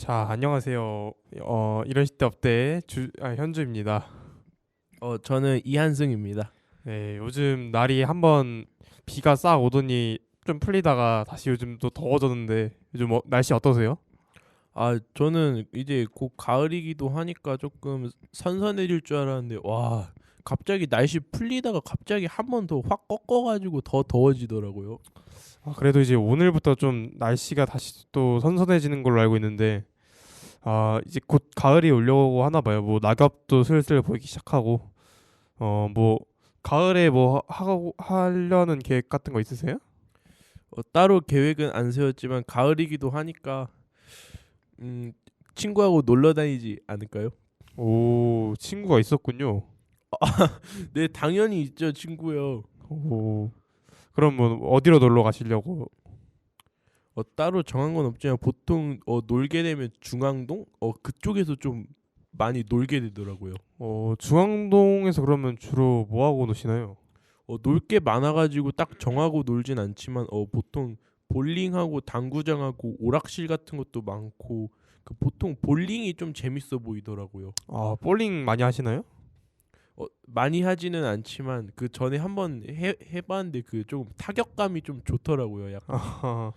자, 안녕하세요. 이런 시대 업데의 현주입니다. 저는 이한승입니다. 네, 요즘 날이 한번 비가 싹 오더니 좀 풀리다가 다시 요즘 또 더워졌는데 요즘 날씨 어떠세요? 저는 이제 곧 가을이기도 하니까 조금 선선해질 줄 알았는데 와, 갑자기 날씨 풀리다가 갑자기 한 번 더 확 꺾어가지고 더 더워지더라고요. 그래도 이제 오늘부터 좀 날씨가 다시 또 선선해지는 걸로 알고 있는데 이제 곧 가을이 오려고 하나 봐요. 뭐 낙엽도 슬슬 보이기 시작하고 뭐 가을에 뭐 하고 하려는 계획 같은 거 있으세요? 따로 계획은 안 세웠지만 가을이기도 하니까 친구하고 놀러 다니지 않을까요? 오, 친구가 있었군요. 네, 당연히 있죠, 친구요. 오. 그럼 뭐 어디로 놀러 가시려고? 따로 정한 건 없지만 보통 놀게 되면 중앙동 그쪽에서 좀 많이 놀게 되더라고요. 중앙동에서 그러면 주로 뭐 하고 노시나요? 놀 게 많아가지고 딱 정하고 놀진 않지만 보통 볼링하고 당구장하고 오락실 같은 것도 많고 그 보통 볼링이 좀 재밌어 보이더라고요. 볼링 많이 하시나요? 많이 하지는 않지만 그 전에 한번 해봤는데 그 좀 타격감이 좀 좋더라고요. 약간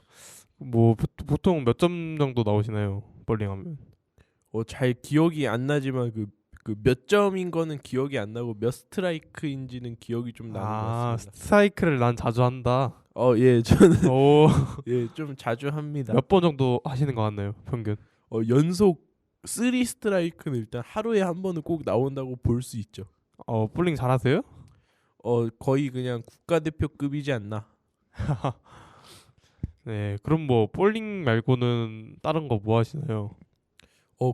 뭐 보통 몇 점 정도 나오시나요? 볼링 하면? 잘 기억이 안 나지만 그 몇 점인 거는 기억이 안 나고 몇 스트라이크인지는 기억이 좀 나는 것 같습니다. 스트라이크를 난 자주 한다. 예, 저는 오, 예, 좀 자주 합니다. 몇 번 정도 하시는 것 같나요? 평균? 연속 3 스트라이크는 일단 하루에 한 번은 꼭 나온다고 볼 수 있죠. 볼링 잘하세요? 거의 그냥 국가대표급이지 않나. 네, 그럼 뭐 볼링 말고는 다른 거 뭐 하시나요?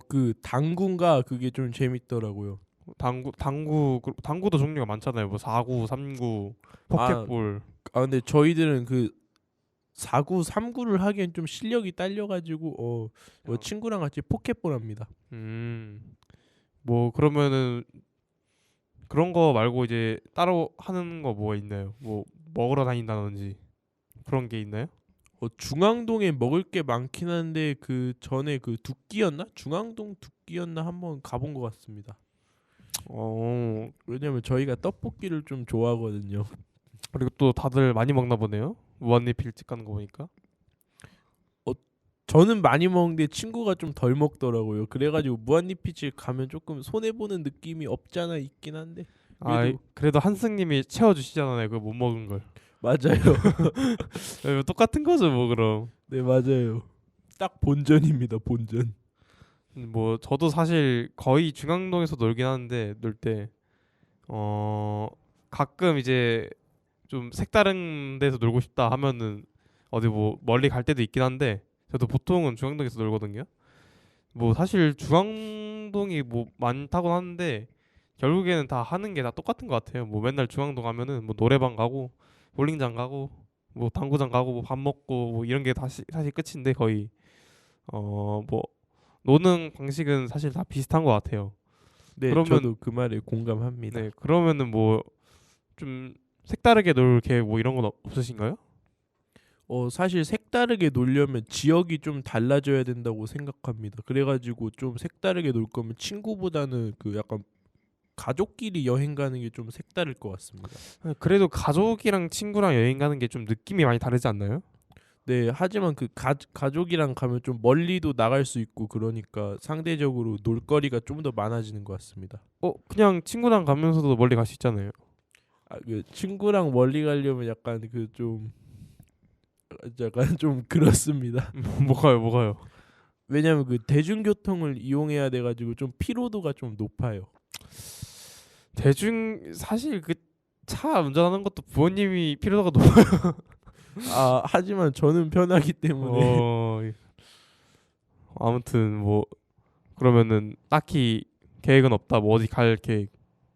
그 당구가 그게 좀 재밌더라고요. 당구도 종류가 많잖아요. 뭐 4구, 3구, 포켓볼. 근데 저희들은 그 4구, 3구를 하기엔 좀 실력이 딸려가지고 친구랑 같이 포켓볼 합니다. 뭐 그러면은 그런 거 말고 이제 따로 하는 거 뭐가 있나요? 뭐 먹으러 다닌다든지 그런 게 있나요? 중앙동에 먹을 게 많긴 한데 그 전에 그 두끼였나? 중앙동 두끼였나 한번 가본 것 같습니다. 왜냐면 저희가 떡볶이를 좀 좋아하거든요. 그리고 또 다들 많이 먹나 보네요. 무한리필 일찍 가는 거 보니까. 저는 많이 먹는데 친구가 좀 덜 먹더라고요. 그래가지고 무한리필집 가면 조금 손해 보는 느낌이 없잖아 있긴 한데 그래도 한승님이 채워주시잖아요. 그거 못 먹은 걸. 맞아요. 똑같은 거죠, 뭐 그럼. 네, 맞아요. 딱 본전입니다. 본전. 뭐 저도 사실 거의 중앙동에서 놀긴 하는데 놀 때 가끔 이제 좀 색다른 데서 놀고 싶다 하면은 어디 뭐 멀리 갈 때도 있긴 한데 저도 보통은 중앙동에서 놀거든요. 뭐 사실 중앙동이 뭐 많다고 하는데 결국에는 다 하는 게 다 똑같은 것 같아요. 뭐 맨날 중앙동 가면은 뭐 노래방 가고 볼링장 가고 뭐 당구장 가고 뭐 밥 먹고 뭐 이런 게 다시 사실 끝인데 거의 뭐 노는 방식은 사실 다 비슷한 것 같아요. 네, 그러면 저도 그 말에 공감합니다. 네, 그러면은 뭐 좀 색다르게 놀 계획 뭐 이런 건 없으신가요? 사실 색다르게 놀려면 지역이 좀 달라져야 된다고 생각합니다. 그래가지고 좀 색다르게 놀 거면 친구보다는 그 약간 가족끼리 여행 가는 게 좀 색다를 것 같습니다. 그래도 가족이랑 친구랑 여행 가는 게 좀 느낌이 많이 다르지 않나요? 네, 하지만 그 가족이랑 가면 좀 멀리도 나갈 수 있고 그러니까 상대적으로 놀거리가 좀 더 많아지는 것 같습니다. 그냥 친구랑 가면서도 멀리 갈 수 있잖아요. 그 친구랑 멀리 가려면 약간 그 좀 약간 좀 그렇습니다. 뭐가요? 왜냐면 그 대중교통을 이용해야 돼가지고 좀 피로도가 좀 높아요. 사실 그 차 운전하는 것도 부모님이 필요도가 높아요. 하지만 저는 편하기 때문에 아무튼 뭐 그러면은 딱히 계획은 없다. 뭐 어디 갈 계획,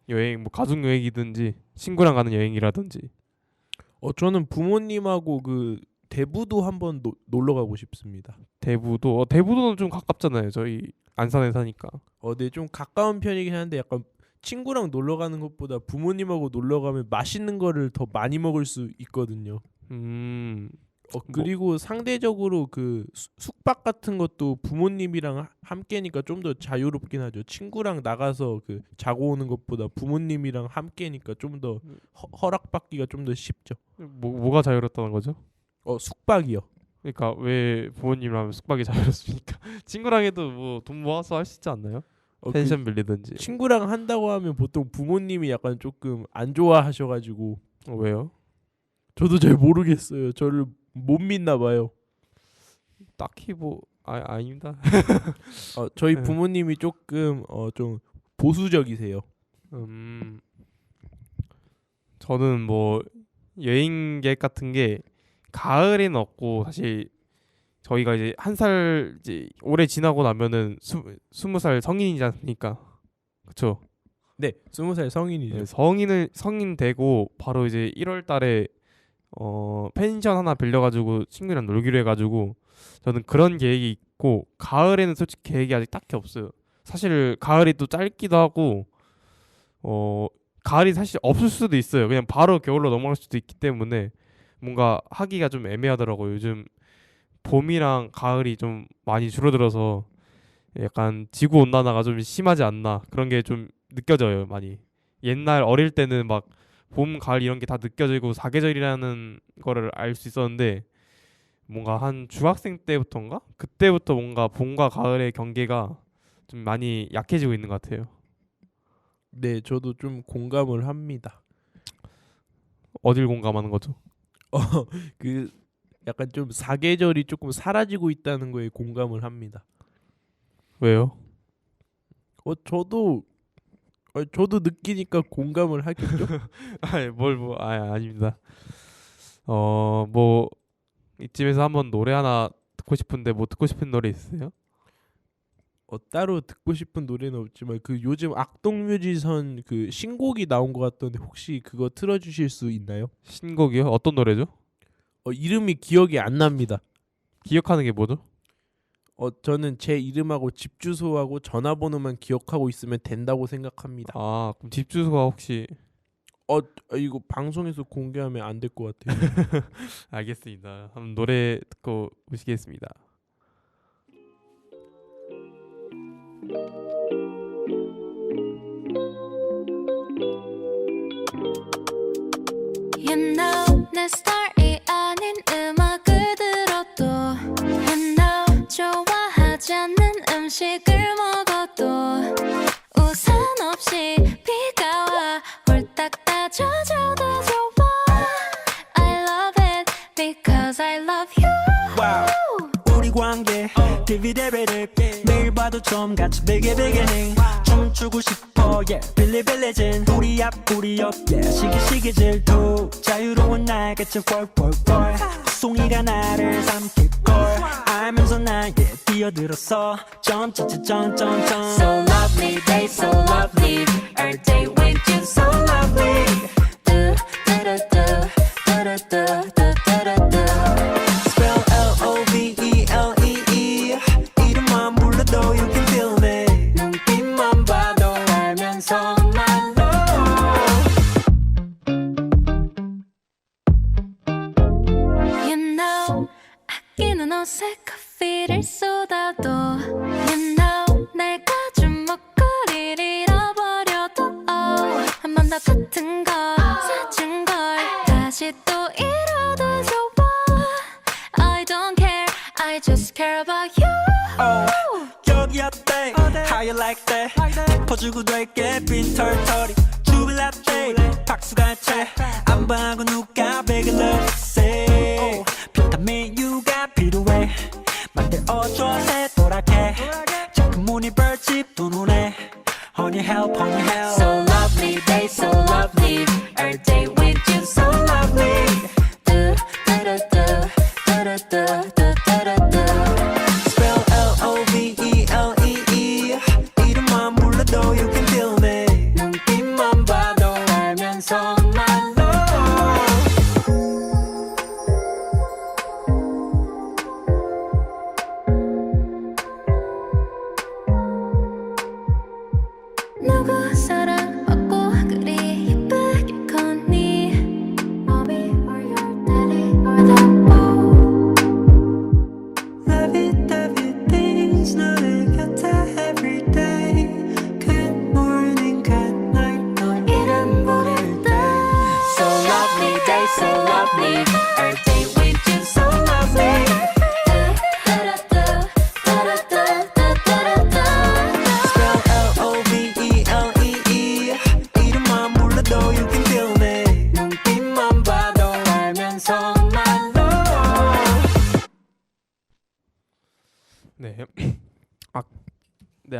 여행 뭐 가족 여행이든지 친구랑 가는 여행이라든지. 저는 부모님하고 그 대부도 한번 놀러 가고 싶습니다. 대부도는 좀 가깝잖아요. 저희 안산에 사니까. 네, 좀 가까운 편이긴 한데 약간 친구랑 놀러 가는 것보다 부모님하고 놀러 가면 맛있는 거를 더 많이 먹을 수 있거든요. 그리고 상대적으로 그 숙박 같은 것도 부모님이랑 함께니까 좀 더 자유롭긴 하죠. 친구랑 나가서 그 자고 오는 것보다 부모님이랑 함께니까 좀 더 허락받기가 좀 더 쉽죠. 뭐가 자유롭다는 거죠? 숙박이요. 그러니까 왜 부모님이랑 숙박이 자유롭습니까? 친구랑 해도 뭐 돈 모아서 할 수 있지 않나요? 펜션 빌리든지. 친구랑 한다고 하면 보통 부모님이 약간 조금 안 좋아하셔가지고. 왜요? 저도 잘 모르겠어요. 저를 못 믿나 봐요. 딱히 뭐 아닙니다. 저희 네. 부모님이 조금 좀 보수적이세요. 저는 뭐 여행 계획 같은 게 가을에는 없고 사실 저희가 이제 한 살 이제 올해 지나고 나면은 20살 성인이지 않습니까? 그쵸? 네, 20살 성인이죠. 네, 성인 되고 바로 이제 1월 달에 펜션 하나 빌려가지고 친구랑 놀기로 해가지고 저는 그런 계획이 있고 가을에는 솔직히 계획이 아직 딱히 없어요. 사실 가을이 또 짧기도 하고 가을이 사실 없을 수도 있어요. 그냥 바로 겨울로 넘어갈 수도 있기 때문에 뭔가 하기가 좀 애매하더라고요. 요즘 봄이랑 가을이 좀 많이 줄어들어서 약간 지구 온난화가 좀 심하지 않나 그런 게 좀 느껴져요. 많이 옛날 어릴 때는 막 봄, 가을 이런 게 다 느껴지고 사계절이라는 거를 알 수 있었는데 뭔가 한 중학생 때부터인가? 그때부터 뭔가 봄과 가을의 경계가 좀 많이 약해지고 있는 것 같아요. 네, 저도 좀 공감을 합니다. 어딜 공감하는 거죠? 그 약간 좀 사계절이 조금 사라지고 있다는 거에 공감을 합니다. 왜요? 저도 느끼니까 공감을 하겠죠. 아닙니다. 뭐 이쯤에서 한번 노래 하나 듣고 싶은데 뭐 듣고 싶은 노래 있으세요? 따로 듣고 싶은 노래는 없지만 그 요즘 악동뮤지션 그 신곡이 나온 것 같던데 혹시 그거 틀어주실 수 있나요? 신곡이요? 어떤 노래죠? 이름이 기억이 안 납니다. 기억하는 게 뭐죠? 저는 제 이름하고 집 주소하고 전화번호만 기억하고 있으면 된다고 생각합니다. 아, 그럼 집 주소가 혹시 이거 방송에서 공개하면 안 될 것 같아요. 알겠습니다. 한번 노래 듣고 오시겠습니다. You know 내 스타일이 아닌 음악을 들어도 You know 좋아하지 않는 음식을 먹어도 우산 없이 비가 와 홀딱 다 젖어도 좋아 I love it because I love you wow. 우리 관계 디비데베를 매일 봐도 좀 같이 비게비게닝 춤추고 싶어 yeah 빌리빌리진 우리 앞 우리 옆 yeah 시기시기 질투 자유로운 날개처럼 펄펄펄 송이가 나를 삼킬걸 알면서 나에 뛰어들었어 점점점점점 So lovely day so lovely Every day with you so lovely do do do do do do do do do Spell L-O-V-E-L-E-E 이름만 불러도 you can feel it 눈빛만 봐도 알면서 난 You know 아끼는 옷에 커피를 쏟아도 You know 내가 준 목걸이를 잃어버려도 한 번 더 같은 걸 사준 걸 다시 또 잃어도 좋아 I don't care I just care about you 여기 어때 How you like that 짚어주고 될게 빈 털털이 주빌라떼 박수가 채안 봐고 누가 베개 넣었어 비타민 U가 필요해 만들어줘 새도랗게 자꾸 문이 벌집 두 눈에 Honey help So lovely day so lovely Every day with you so lovely do do do do do do do do do Spell L-O-V-E-L-E-E 이름만 불러도 you can feel it 눈빛만 봐도 알면서 난 누구 사랑받고 그리 예쁘게 컸니 Mommy or your daddy or them both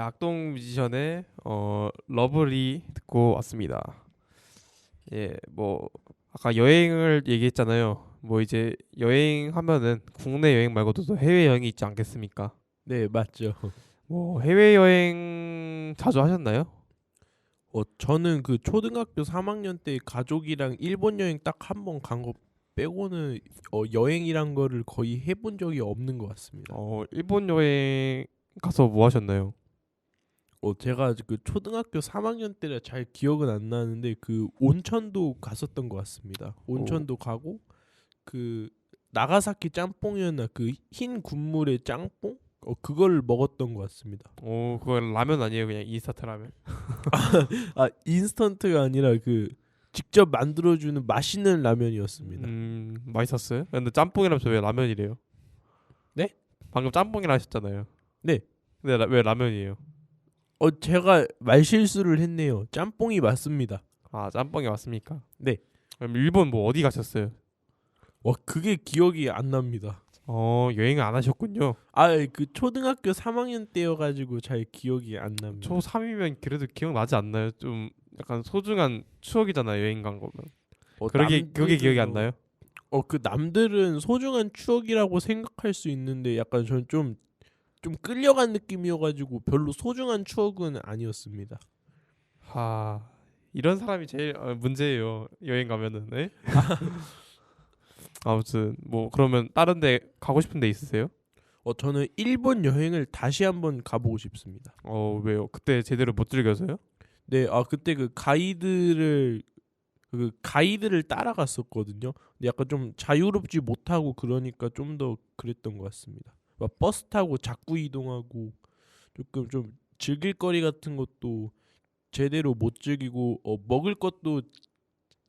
악동 뮤지션의 러블리 듣고 왔습니다. 예, 뭐 아까 여행을 얘기했잖아요. 뭐 이제 여행하면은 국내 여행 말고도 또 해외 여행이 있지 않겠습니까? 네, 맞죠. 뭐 해외 여행 자주 하셨나요? 저는 그 초등학교 3학년 때 가족이랑 일본 여행 딱 한 번 간 거 빼고는 여행이란 거를 거의 해본 적이 없는 것 같습니다. 일본 여행 가서 뭐 하셨나요? 제가 그 초등학교 3학년 때라 잘 기억은 안 나는데 그 온천도 갔었던 것 같습니다. 온천도 가고 그 나가사키 짬뽕이었나 그 흰 국물의 짬뽕 그걸 먹었던 것 같습니다. 그거 라면 아니에요? 그냥 인스턴트 라면. 아 인스턴트가 아니라 그 직접 만들어주는 맛있는 라면이었습니다. 맛있었어요? 근데 짬뽕이라면서 왜 라면이래요? 네? 방금 짬뽕이라 하셨잖아요. 네. 근데 왜 라면이에요? 제가 말실수를 했네요. 짬뽕이 맞습니다. 아, 짬뽕이 맞습니까? 네. 그럼 일본 뭐 어디 가셨어요? 그게 기억이 안 납니다. 여행을 안 하셨군요. 그 초등학교 3학년 때여가지고 잘 기억이 안 납니다. 초 3이면 그래도 기억나지 않나요? 좀 약간 소중한 추억이잖아요, 여행 간 거면. 그게 기억이 안 나요? 그 남들은 소중한 추억이라고 생각할 수 있는데 약간 전 좀 끌려간 느낌이어가지고 별로 소중한 추억은 아니었습니다. 이런 사람이 제일 문제예요. 여행 가면은. 네? 아무튼 뭐 그러면 다른 데 가고 싶은 데 있으세요? 저는 일본 여행을 다시 한번 가보고 싶습니다. 왜요? 그때 제대로 못 즐겨서요? 네, 그때 그 가이드를 따라갔었거든요. 근데 약간 좀 자유롭지 못하고 그러니까 좀 더 그랬던 것 같습니다. 막 버스 타고 자꾸 이동하고 조금 좀 즐길 거리 같은 것도 제대로 못 즐기고 먹을 것도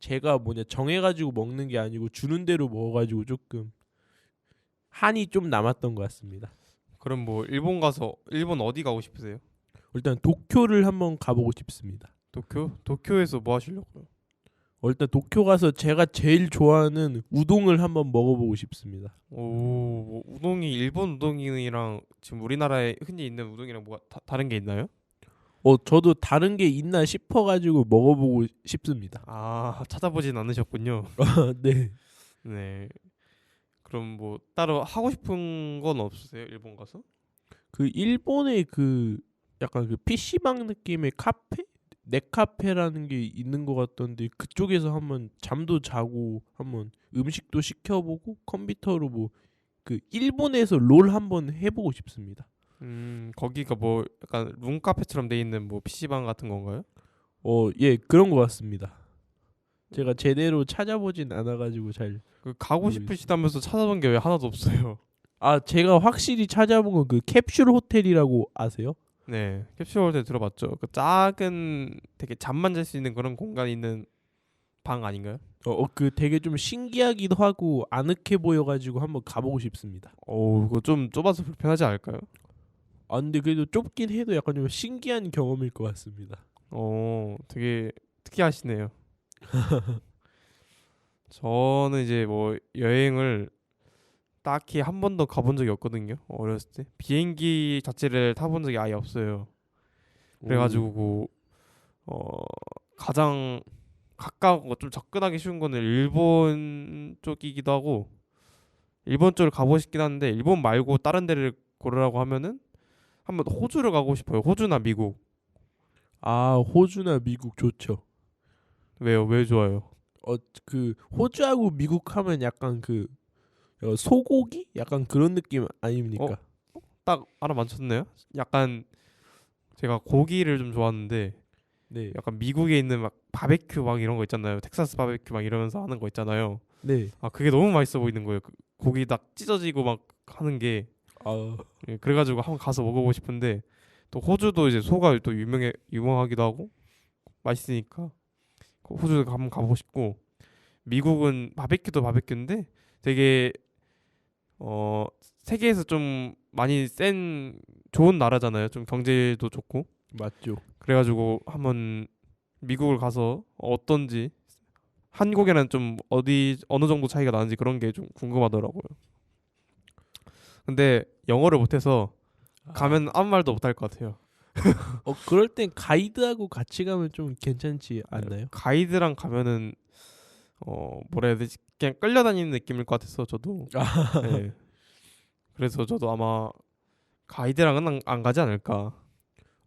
제가 정해가지고 먹는 게 아니고 주는 대로 먹어가지고 조금 한이 좀 남았던 것 같습니다. 그럼 뭐 일본 어디 가고 싶으세요? 일단 도쿄를 한번 가보고 싶습니다. 도쿄? 도쿄에서 뭐 하시려고요? 일단 도쿄 가서 제가 제일 좋아하는 우동을 한번 먹어보고 싶습니다. 뭐 우동이 일본 우동이랑 지금 우리나라에 흔히 있는 우동이랑 뭐가 다른 게 있나요? 저도 다른 게 있나 싶어가지고 먹어보고 싶습니다. 찾아보진 않으셨군요. 네. 네. 그럼 뭐 따로 하고 싶은 건 없으세요? 일본 가서? 그 일본의 그 약간 그 PC방 느낌의 카페? 넷카페라는 게 있는 것 같던데 그쪽에서 한번 잠도 자고 한번 음식도 시켜보고 컴퓨터로 뭐 그 일본에서 롤 한번 해보고 싶습니다. 거기가 뭐 약간 룸카페처럼 돼 있는 뭐 PC방 같은 건가요? 예, 그런 것 같습니다. 제가 제대로 찾아보진 않아가지고 잘. 가고 싶으시다면서 찾아본 게 왜 하나도 없어요? 제가 확실히 찾아본 건 그 캡슐 호텔이라고 아세요? 네, 캡슐 호텔 들어봤죠. 그 작은 되게 잠만 잘 수 있는 그런 공간이 있는 방 아닌가요? 그 되게 좀 신기하기도 하고 아늑해 보여가지고 한번 가보고 싶습니다. 그거 좀 좁아서 불편하지 않을까요? 근데 그래도 좁긴 해도 약간 좀 신기한 경험일 것 같습니다. 되게 특이하시네요. 저는 이제 뭐 여행을 딱히 한 번도 가본 적이 없거든요. 어렸을 때 비행기 자체를 타본 적이 아예 없어요. 그래가지고 가장 가까우고 좀 접근하기 쉬운 거는 일본 쪽이기도 하고 일본 쪽을 가보고 싶긴 한데 일본 말고 다른 데를 고르라고 하면은 한번 호주를 가고 싶어요. 호주나 미국. 호주나 미국 좋죠. 왜요? 왜 좋아요? 그 호주하고 미국 하면 약간 그 소고기? 약간 그런 느낌 아닙니까? 딱 알아맞혔네요. 약간 제가 고기를 좀 좋아하는데 네. 약간 미국에 있는 막 바베큐 막 이런 거 있잖아요. 텍사스 바베큐 막 이러면서 하는 거 있잖아요. 네. 그게 너무 맛있어 보이는 거예요. 그 고기 딱 찢어지고 막 하는 게. 그래가지고 한번 가서 먹어보고 싶은데 또 호주도 이제 소가 또 유명하기도 하고 맛있으니까 호주 한번 가보고 싶고 미국은 바베큐도 바베큐인데 되게 세계에서 좀 많이 센 좋은 나라잖아요. 좀 경제도 좋고. 맞죠. 그래가지고 한번 미국을 가서 어떤지 한국에는 좀 어느 정도 차이가 나는지 그런 게 좀 궁금하더라고요. 근데 영어를 못해서 가면 아무 말도 못할 것 같아요. 그럴 땐 가이드하고 같이 가면 좀 괜찮지 않나요? 가이드랑 가면은 뭐라 해야 되지? 그냥 끌려다니는 느낌일 것 같아서 저도. 네. 그래서 저도 아마 가이드랑은 안 가지 않을까.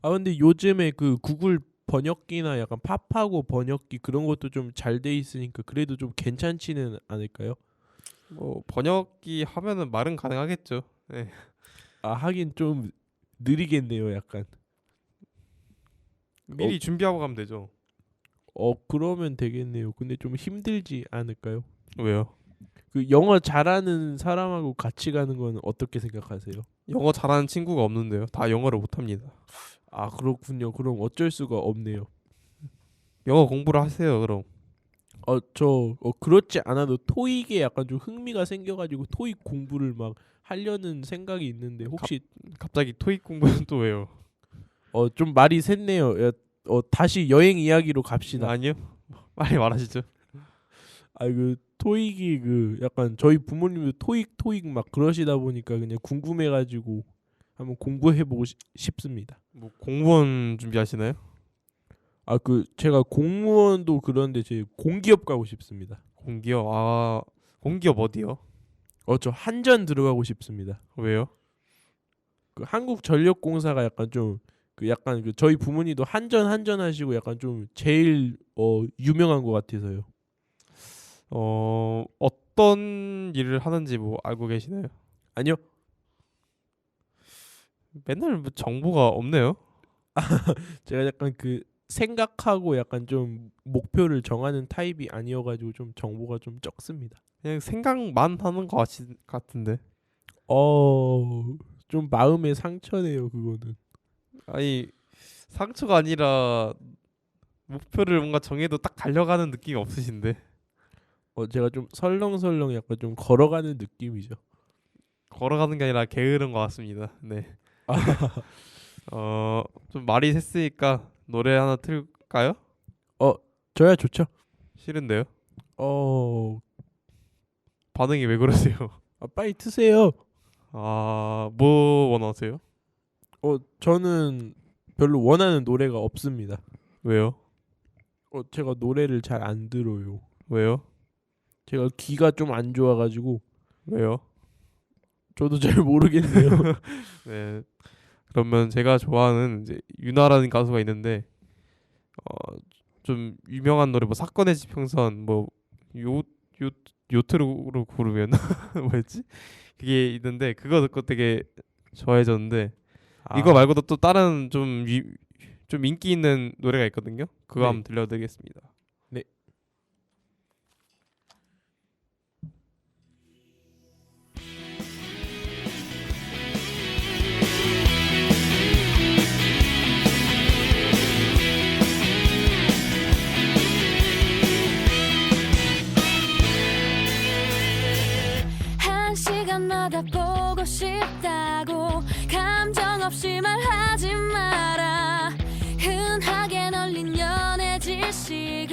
근데 요즘에 그 구글 번역기나 약간 팝하고 번역기 그런 것도 좀 잘 돼 있으니까 그래도 좀 괜찮지는 않을까요? 뭐 번역기 하면은 말은 가능하겠죠. 네. 하긴 좀 느리겠네요, 약간. 미리 준비하고 가면 되죠. 그러면 되겠네요. 근데 좀 힘들지 않을까요? 왜요? 그 영어 잘하는 사람하고 같이 가는 건 어떻게 생각하세요? 영어 잘하는 친구가 없는데요. 다 영어를 못합니다. 그렇군요. 그럼 어쩔 수가 없네요. 영어 공부를 하세요. 그럼. 저 그렇지 않아도 토익에 약간 좀 흥미가 생겨가지고 토익 공부를 막 하려는 생각이 있는데 혹시 갑자기 토익 공부는 또 왜요? 좀 말이 샜네요. 다시 여행 이야기로 갑시다. 아니요. 빨리 말하시죠. 그 토익이 그 약간 저희 부모님도 토익 막 그러시다 보니까 그냥 궁금해가지고 한번 공부해보고 싶습니다. 뭐 공무원 준비하시나요? 그 제가 공무원도 그런데 제 공기업 가고 싶습니다. 공기업. 공기업 어디요? 저 한전 들어가고 싶습니다. 왜요? 그 한국전력공사가 약간 좀 그 약간 그 저희 부모님도 한전 하시고 약간 좀 제일 유명한 것 같아서요. 어떤 일을 하는지 뭐 알고 계시나요? 아니요. 맨날 뭐 정보가 없네요. 제가 약간 그 생각하고 약간 좀 목표를 정하는 타입이 아니어가지고 좀 정보가 좀 적습니다. 그냥 생각만 하는 것 같은데. 좀 마음의 상처네요, 그거는. 아니 상처가 아니라 목표를 뭔가 정해도 딱 달려가는 느낌이 없으신데. 제가 좀 설렁설렁 약간 좀 걸어가는 느낌이죠. 걸어가는 게 아니라 게으른 것 같습니다. 네. 좀 말이 샜으니까 노래 하나 틀까요? 저야 좋죠. 싫은데요? 반응이 왜 그러세요? 빨리 트세요. 뭐 원하세요? 저는 별로 원하는 노래가 없습니다. 왜요? 제가 노래를 잘 안 들어요. 왜요? 제가 귀가 좀 안 좋아가지고. 왜요? 저도 잘 모르겠네요. 네. 그러면 제가 좋아하는 이제 유나라는 가수가 있는데 좀 유명한 노래 뭐 사건의 지평선 뭐 요트로 부르면 뭐였지? 그게 있는데 그거 듣고 되게 좋아해졌는데 이거 말고도 또 다른 좀 인기 있는 노래가 있거든요. 그거 네. 한번 들려드리겠습니다. 네. 한 시간마다 보고 싶다고 감정 없이 말하지 마라. 흔하게 널린 연애 지식을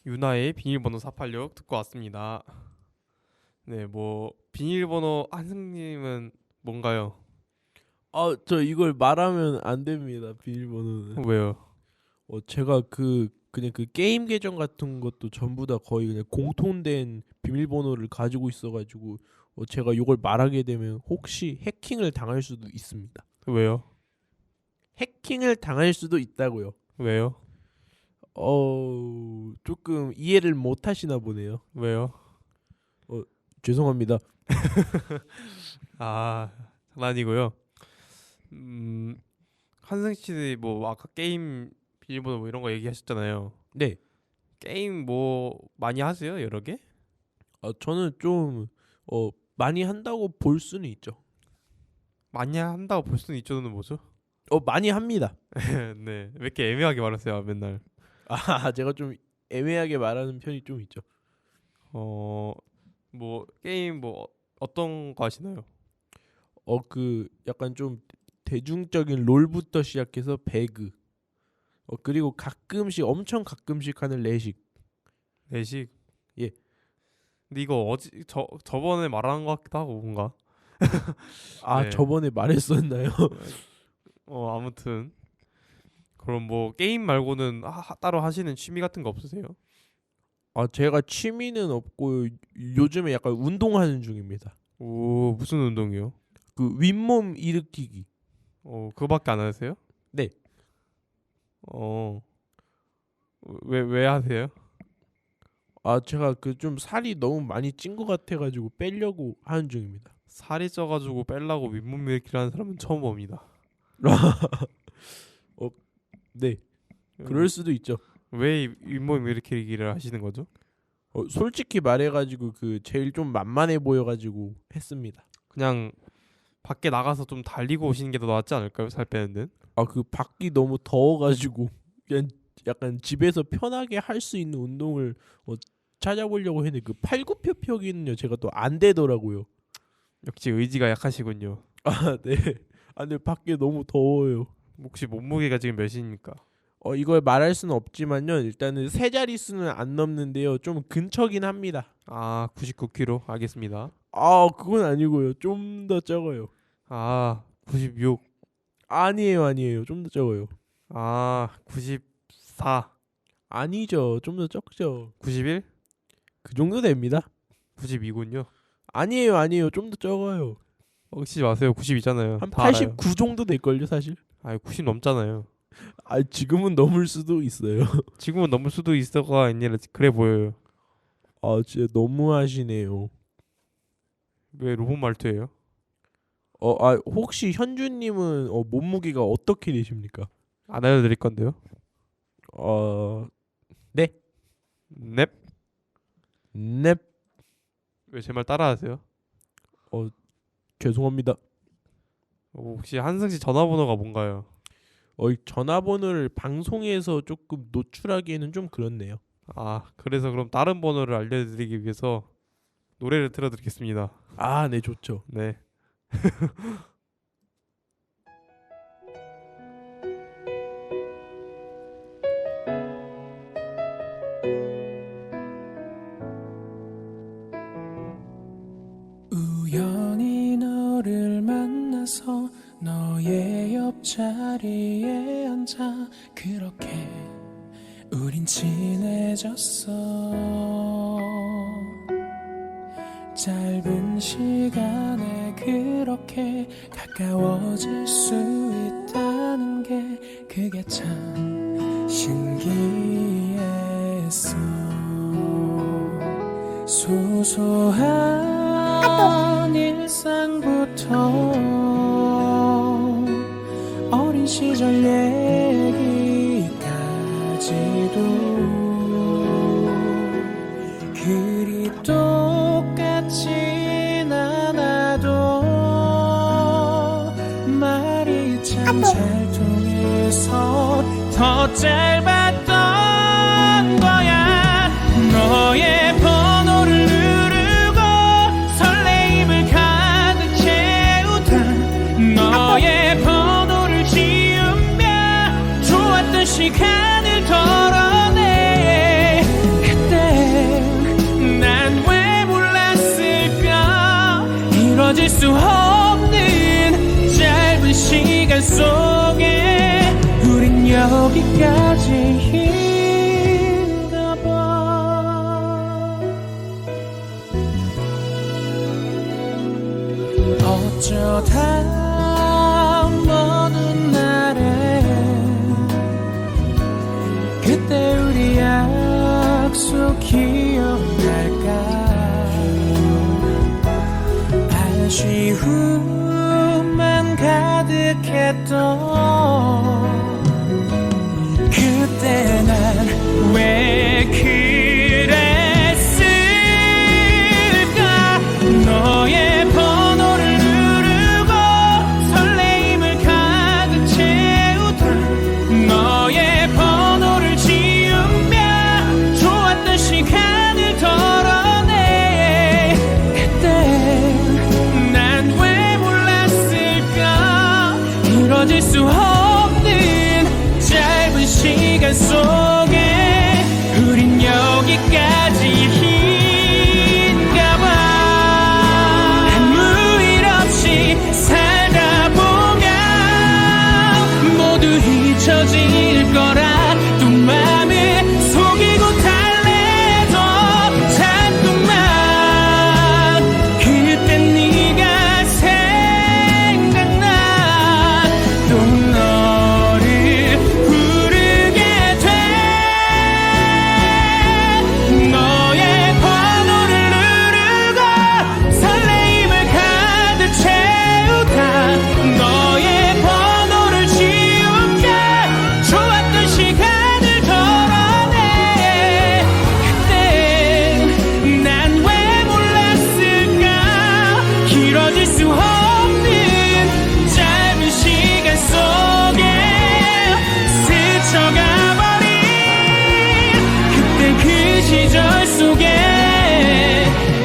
유나의 비밀번호 486 듣고 왔습니다. 네, 뭐 비밀번호 한승님은 뭔가요? 저 이걸 말하면 안 됩니다. 비밀번호는. 왜요? 제가 그냥 그 게임 계정 같은 것도 전부 다 거의 그냥 공통된 비밀번호를 가지고 있어가지고 제가 이걸 말하게 되면 혹시 해킹을 당할 수도 있습니다. 왜요? 해킹을 당할 수도 있다고요. 왜요? 조금 이해를 못 하시나 보네요. 왜요? 죄송합니다. 아, 장난이고요. 한승 씨 뭐 아까 게임 비밀번호 뭐 이런 거 얘기하셨잖아요. 네. 게임 뭐 많이 하세요? 여러 개? 저는 좀 많이 한다고 볼 수는 있죠. 많이 한다고 볼 수는 있죠는 뭐죠? 많이 합니다. 네, 왜 이렇게 애매하게 말하세요 맨날? 제가 좀 애매하게 말하는 편이 좀 있죠. 뭐 게임 뭐 어떤 거 하시나요? 약간 좀 대중적인 롤부터 시작해서 배그. 그리고 가끔씩 엄청 가끔씩 하는 레식. 내식. 예. 근데 이거 저번에 말한 것 같기도 하고 뭔가. 네. 저번에 말했었나요? 아무튼 그럼 뭐 게임 말고는 따로 하시는 취미 같은 거 없으세요? 제가 취미는 없고 요즘에 약간 운동하는 중입니다. 오, 무슨 운동이요? 그 윗몸 일으키기. 그거밖에 안 하세요? 네. 왜 하세요? 제가 좀 살이 너무 많이 찐 것 같아가지고 빼려고 하는 중입니다. 살이 쪄가지고 빼려고 윗몸 일으키를 하는 사람은 처음 봅니다. 네. 그럴 수도 있죠. 왜 윗몸 일으키기를 하시는 거죠? 솔직히 말해가지고 제일 좀 만만해 보여가지고 했습니다. 그냥 밖에 나가서 좀 달리고 오시는 게 더 낫지 않을까요? 살 빼는 데는? 밖이 너무 더워가지고 그냥 약간 집에서 편하게 할 수 있는 운동을 찾아보려고 했는데 그 팔굽혀펴기는요 제가 또 안 되더라고요. 역시 의지가 약하시군요. 네. 근데 밖에 너무 더워요. 혹시 몸무게가 지금 몇입니까? 이걸 말할 수는 없지만요. 일단은 세 자릿수는 안 넘는데요. 좀 근처긴 합니다. 99kg 알겠습니다. 그건 아니고요. 좀 더 적어요. 96. 아니에요. 좀 더 적어요. 94. 아니죠. 좀 더 적죠. 91? 그 정도 됩니다. 92군요. 아니에요. 좀 더 적어요. 혹시 마세요. 90이잖아요. 한 다 89 정도 될걸요, 사실. 알아요. 90 넘잖아요. 지금은 넘을 수도 있어요. 지금은 넘을 수도 있어가 아니라 그래 보여요. 진짜 너무하시네요. 왜 로봇 말투예요? 혹시 현주님은 몸무게가 어떻게 되십니까? 안 알려드릴 건데요. 네. 넵. 넵. 왜 제 말 따라하세요? 죄송합니다. 혹시 한승 씨 전화번호가 뭔가요? 전화번호를 방송에서 조금 노출하기에는 좀 그렇네요. 그래서 그럼 다른 번호를 알려드리기 위해서 노래를 틀어드리겠습니다. 네, 좋죠. 네. 우연히 너를 만나서 너의 옆자리에 앉아 그렇게 우린 친해졌어. 짧은 시간에 그렇게 가까워질 수 있다는 게 그게 참 신기했어. 소소한 일상부터 어린 시절 얘기까지도 그리 똑같진 않아도 말이 참 잘 통해서 더 짧았던 거야. 너의 번호를 누르고 설레임을 가득 채우다 너의 번호를 지우며 좋았던 시간을 덜어내. 시간 속에 우린 여기까지인가 봐. 어쩌다 먼 날에 그때 우리 약속 기억날까. 아쉬움만 가득했던 그때 난 왜 그랬을까. 너의 번호를 누르고 설레임을 가득 채우다 너의 번호를 지우며 좋았던 시간을 덜어내. 그때 난 왜 몰랐을까. 이뤄질 수 없는 짧은 시간 속에 우린 여기까지인가 봐. 아무 일 없이 살다 보면 모두 잊혀질 거라. 또 맘을 속이고 달래도 자꾸만 그때 네가 생각나. 또 너를 부르게 돼. 너의 번호를 누르고 설레임을 가득 채우다 너의 번호를 지우며 좋았던 시간을 덜어내. 그때 난 왜 몰랐을까. 길어질 수 없는 짧은 시간 속에 스쳐가버린 그때 그 시절 속에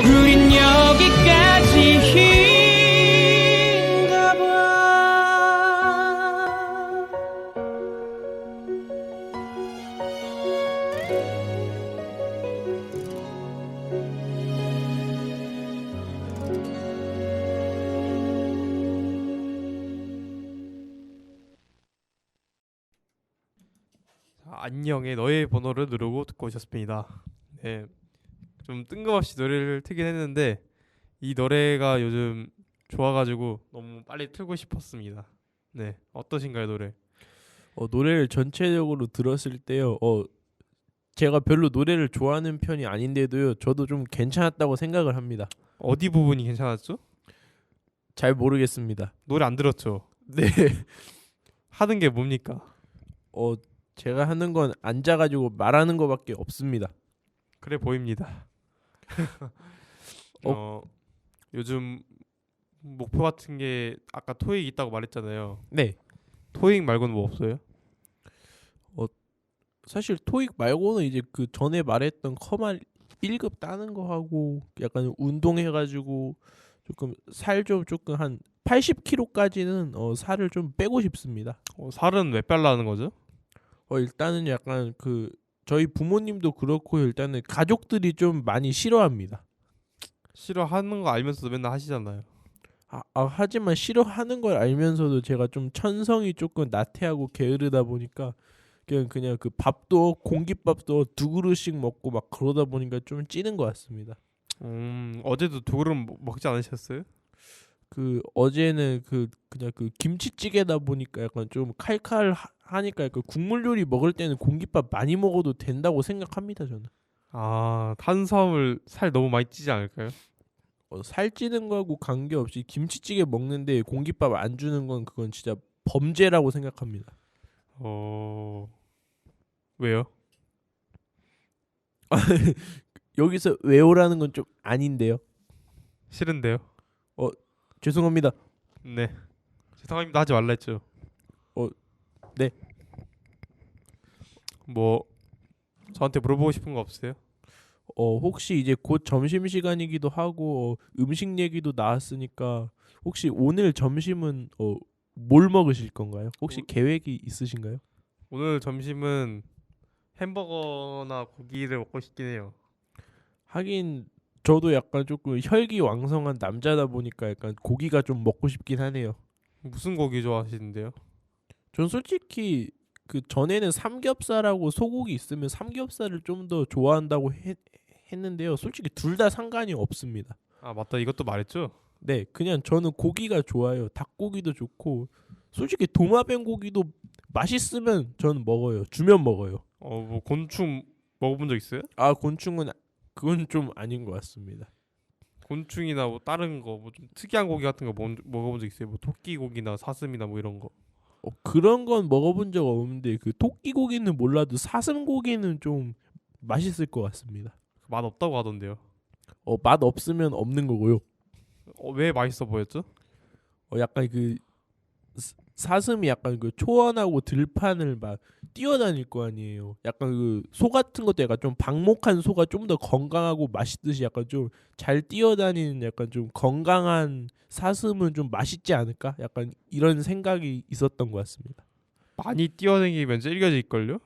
우린 여기까지인가 봐. 안녕의 너의 번호를 누르고 듣고 오셨습니다. 네, 좀 뜬금없이 노래를 틀긴 했는데 이 노래가 요즘 좋아가지고 너무 빨리 틀고 싶었습니다. 네, 어떠신가요 노래? 노래를 전체적으로 들었을 때요. 제가 별로 노래를 좋아하는 편이 아닌데도요. 저도 좀 괜찮았다고 생각을 합니다. 어디 부분이 괜찮았죠? 잘 모르겠습니다. 노래 안 들었죠? 네. 하는 게 뭡니까? 제가 하는 건 앉아가지고 말하는 거밖에 없습니다. 그래 보입니다. 요즘 목표 같은 게 아까 토익 있다고 말했잖아요. 네. 토익 말고는 뭐 없어요? 사실 토익 말고는 이제 그 전에 말했던 커말 1급 따는 거 하고 약간 운동해가지고 조금 살 좀 조금 한 80kg까지는 살을 좀 빼고 싶습니다. 살은 왜 빼려는 거죠? 일단은 약간 그 저희 부모님도 그렇고 일단은 가족들이 좀 많이 싫어합니다. 싫어하는 거 알면서도 맨날 하시잖아요. 하지만 싫어하는 걸 알면서도 제가 좀 천성이 조금 나태하고 게으르다 보니까 그냥 그 밥도 공깃밥도 2그릇씩 먹고 막 그러다 보니까 좀 찌는 것 같습니다. 어제도 2그릇 먹지 않으셨어요? 그 어제는 그냥 그 김치찌개다 보니까 약간 좀 칼칼하니까 그 국물 요리 먹을 때는 공깃밥 많이 먹어도 된다고 생각합니다 저는. 탄수화물 살 너무 많이 찌지 않을까요? 살찌는 거하고 관계없이 김치찌개 먹는데 공깃밥 안 주는 건 그건 진짜 범죄라고 생각합니다. 왜요? 여기서 왜오라는 건 좀 아닌데요. 싫은데요? 죄송합니다. 네. 죄송합니다 하지 말라 했죠. 네. 뭐 저한테 물어보고 싶은 거 없어요? 혹시 이제 곧 점심시간이기도 하고 음식 얘기도 나왔으니까 혹시 오늘 점심은 뭘 먹으실 건가요? 혹시 계획이 있으신가요? 오늘 점심은 햄버거나 고기를 먹고 싶긴 해요. 하긴 저도 약간 조금 혈기왕성한 남자다 보니까 약간 고기가 좀 먹고 싶긴 하네요. 무슨 고기 좋아하시는데요? 전 솔직히 그 전에는 삼겹살하고 소고기 있으면 삼겹살을 좀 더 좋아한다고 했는데요. 솔직히 둘 다 상관이 없습니다. 아 맞다, 이것도 말했죠. 네, 그냥 저는 고기가 좋아요. 닭고기도 좋고 솔직히 도마뱀 고기도 맛있으면 저는 먹어요. 주면 먹어요. 뭐 곤충 먹어본 적 있어요? 아, 곤충은 그건 좀 아닌 것 같습니다. 곤충이나 뭐 다른 거 뭐 좀 특이한 고기 같은 거 먹어본 적 있어요? 뭐 토끼 고기나 사슴이나 뭐 이런 거. 그런 건 먹어본 적 없는데 그 토끼 고기는 몰라도 사슴 고기는 좀 맛있을 것 같습니다. 맛 없다고 하던데요. 맛 없으면 없는 거고요. 왜 맛있어 보였죠? 약간 그 사슴이 약간 그 초원하고 들판을 막 뛰어다닐 거 아니에요. 약간 그 소 같은 것도 약간 좀 방목한 소가 좀 더 건강하고 맛있듯이 약간 좀 잘 뛰어다니는 약간 좀 건강한 사슴은 좀 맛있지 않을까? 약간 이런 생각이 있었던 것 같습니다. 많이 뛰어다니면 질겨질걸요?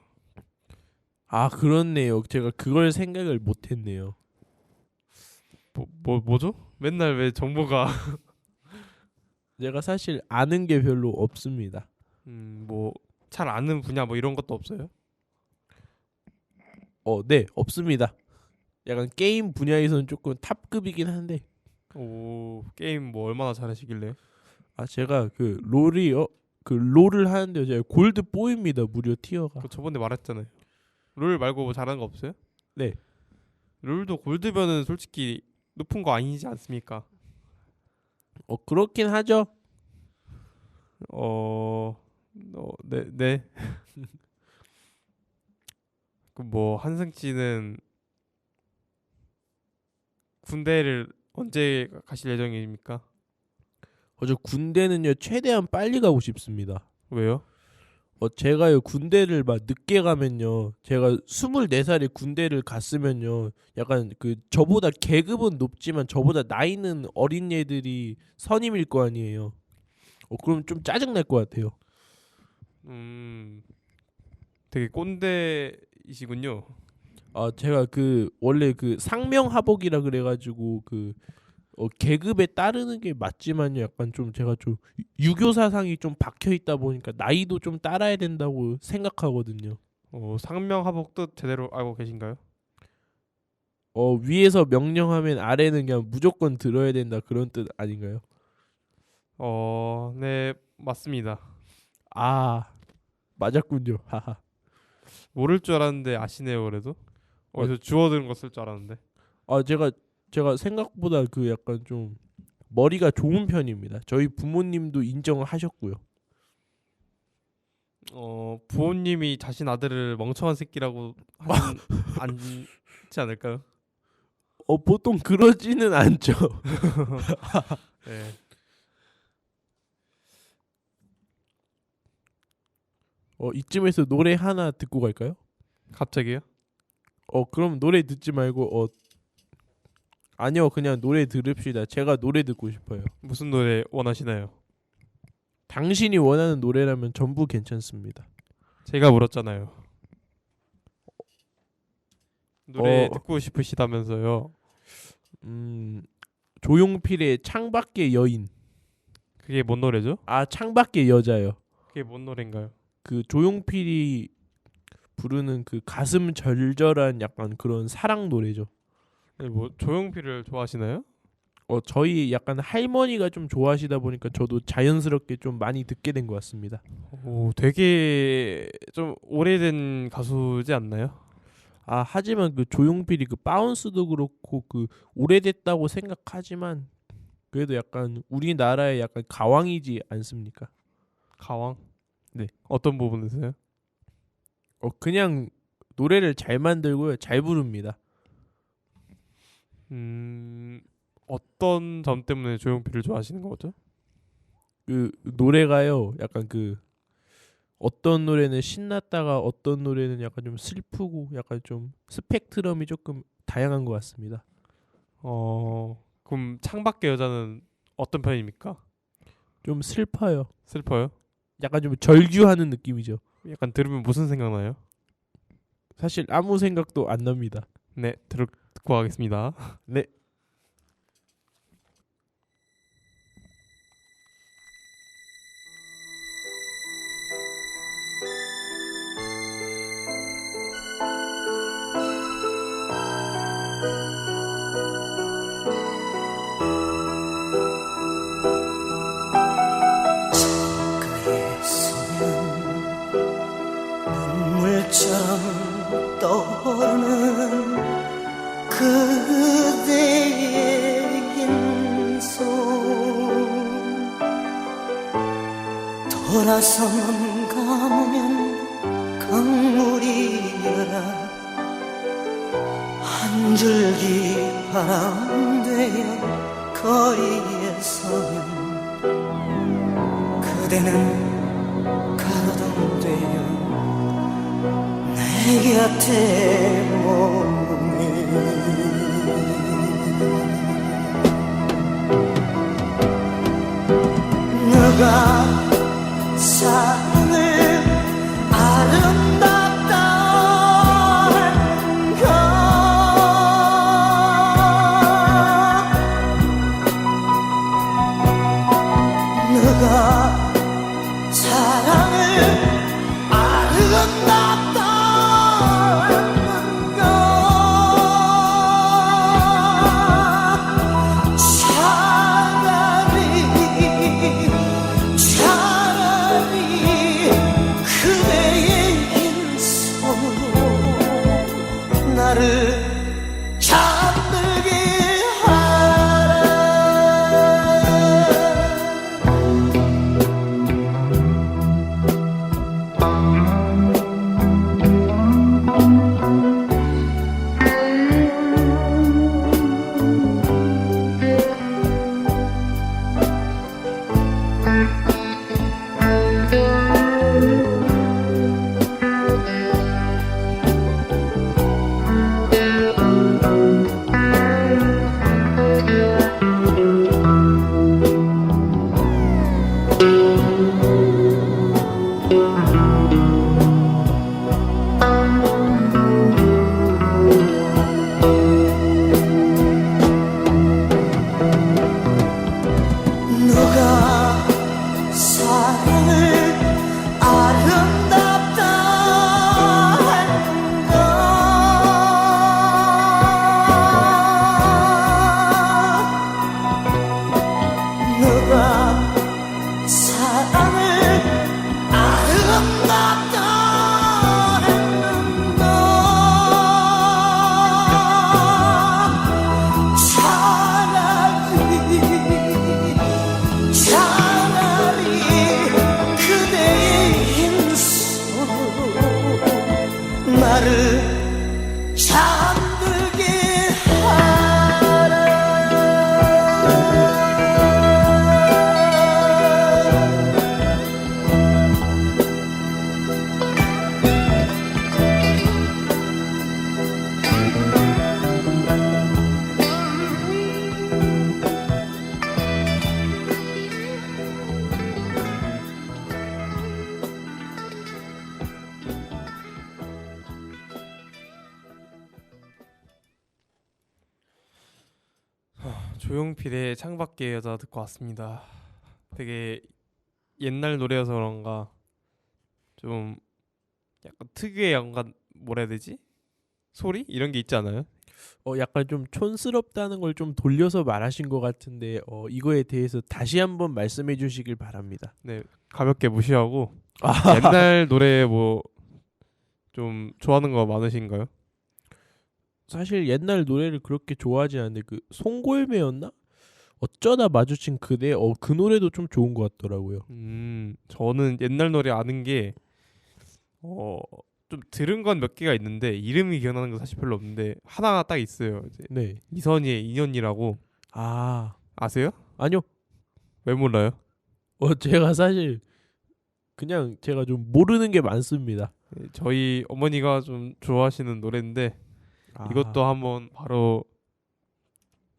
아, 그렇네요. 제가 그걸 생각을 못했네요. 뭐죠? 맨날 왜 정보가 제가 사실 아는 게 별로 없습니다. 뭐 잘 아는 분야 뭐 이런 것도 없어요? 네, 없습니다. 약간 게임 분야에서는 조금 탑급이긴 한데, 게임 뭐 얼마나 잘하시길래? 제가 그 롤을 하는데 제가 골드 4입니다. 무려 티어가. 그 저번에 말했잖아요. 롤 말고 뭐 잘하는 거 없어요? 네. 롤도 골드면은 솔직히 높은 거 아니지 않습니까? 그렇긴 하죠. 네. 그 뭐 한승치는 군대를 언제 가실 예정입니까? 저 군대는요 최대한 빨리 가고 싶습니다. 왜요? 제가요 군대를 막 늦게 가면요, 제가 24살에 군대를 갔으면요, 약간 그 저보다 계급은 높지만 저보다 나이는 어린 얘들이 선임일 거 아니에요. 그럼 좀 짜증 날 것 같아요. 되게 꼰대이시군요. 제가 그 원래 그 상명하복이라 그래가지고 그 계급에 따르는 게 맞지만요, 약간 좀 제가 좀 유교 사상이 좀 박혀 있다 보니까 나이도 좀 따라야 된다고 생각하거든요. 상명하복 뜻 제대로 알고 계신가요? 위에서 명령하면 아래는 그냥 무조건 들어야 된다, 그런 뜻 아닌가요? 네, 맞습니다. 아, 맞았군요. 하하. 모를 줄 알았는데 아시네요. 그래도 어디서 주워 들은 거 쓸 줄 알았는데. 제가 생각보다 그 약간 좀 머리가 좋은 편입니다. 저희 부모님도 인정을 하셨고요. 부모님이 자신 아들을 멍청한 새끼라고 하진 않지 않을까요? 보통 그러지는 않죠. 네. 이쯤에서 노래 하나 듣고 갈까요? 갑자기요? 그럼 노래 듣지 말고 아니요, 그냥 노래 들읍시다. 제가 노래 듣고 싶어요. 무슨 노래 원하시나요? 당신이 원하는 노래라면 전부 괜찮습니다. 제가 물었잖아요. 노래 어. 듣고 싶으시다면서요. 조용필의 창밖의 여인. 그게 뭔 노래죠? 창밖의 여자요. 그게 뭔 노래인가요? 그 조용필이 부르는 그 가슴 절절한 약간 그런 사랑 노래죠. 네, 뭐 조용필을 좋아하시나요? 저희 약간 할머니가 좀 좋아하시다 보니까 저도 자연스럽게 좀 많이 듣게 된 것 같습니다. 되게 좀 오래된 가수지 않나요? 하지만 그 조용필이 그 바운스도 그렇고 그 오래됐다고 생각하지만 그래도 약간 우리나라의 약간 가왕이지 않습니까? 가왕? 네. 어떤 부분에서요? 그냥 노래를 잘 만들고요, 잘 부릅니다. 어떤 점 때문에 조용필을 좋아하시는 거죠? 그 노래가요, 약간 그 어떤 노래는 신났다가 어떤 노래는 약간 좀 슬프고 약간 좀 스펙트럼이 조금 다양한 것 같습니다. 그럼 창밖의 여자는 어떤 편입니까? 좀 슬퍼요. 슬퍼요? 약간 좀 절규하는 느낌이죠. 약간 들으면 무슨 생각나요? 사실 아무 생각도 안 납니다. 네, 듣고 가겠습니다. 네. 돌아서는 감으면 강물이여라 한 줄기 바람 되어 거리에 서면 그대는 가로등 되어 내 곁에 머무니 너가 사랑을 아름답다 너가 사랑을 아름답다 차라리 그대의 흰 손으로 나를 잠들게 하라 너가 사랑을 아름답다 했는가 너가 사랑을 아름답다 했는가 차라리 그대의 흰 손으로 나를 잠들게 하라 조용필의 창밖의 여자 듣고 왔습니다. 되게 옛날 노래여서 그런가 좀 약간 특유의 약간 뭐라 해야 되지? 소리? 이런 게 있지 않아요? 약간 좀 촌스럽다는 걸 좀 돌려서 말하신 것 같은데 이거에 대해서 다시 한번 말씀해 주시길 바랍니다. 네, 가볍게 무시하고 옛날 노래 뭐 좀 좋아하는 거 많으신가요? 사실 옛날 노래를 그렇게 좋아하지 않는데 그 송골매였나? 어쩌다 마주친 그대 그 노래도 좀 좋은 것 같더라고요. 저는 옛날 노래 아는 게 좀 들은 건 몇 개가 있는데 이름이 기억나는 건 사실 별로 없는데 하나 딱 있어요. 이제 네. 이선희의 인연이라고 아세요? 아니요. 왜 몰라요? 제가 사실 그냥 제가 좀 모르는 게 많습니다. 네, 저희 어머니가 좀 좋아하시는 노래인데 이것도 한번 바로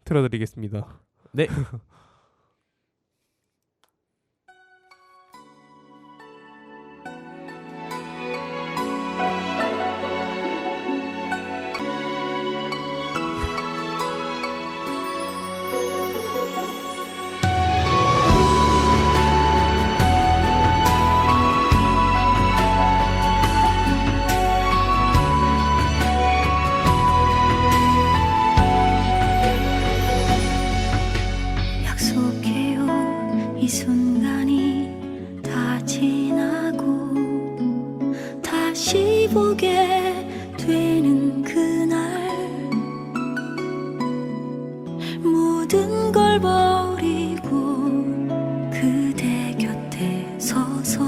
틀어드리겠습니다. 네. 이 순간이 다 지나고 다시 보게 되는 그날 모든 걸 버리고 그대 곁에 서서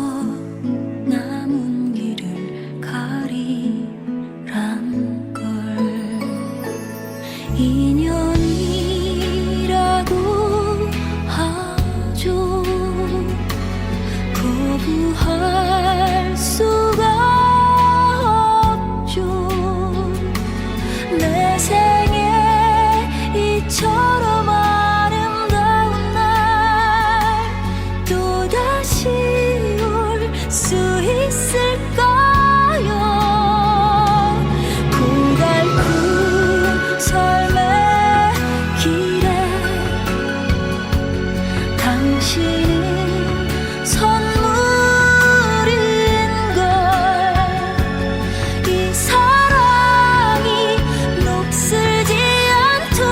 구할 수가 없죠. 내 생에 이처럼 아름다운 날 또다시 올 수 있을까요? 고달픈 삶의 길에 당신은 선물인걸. 이 사랑이 녹슬지 않도록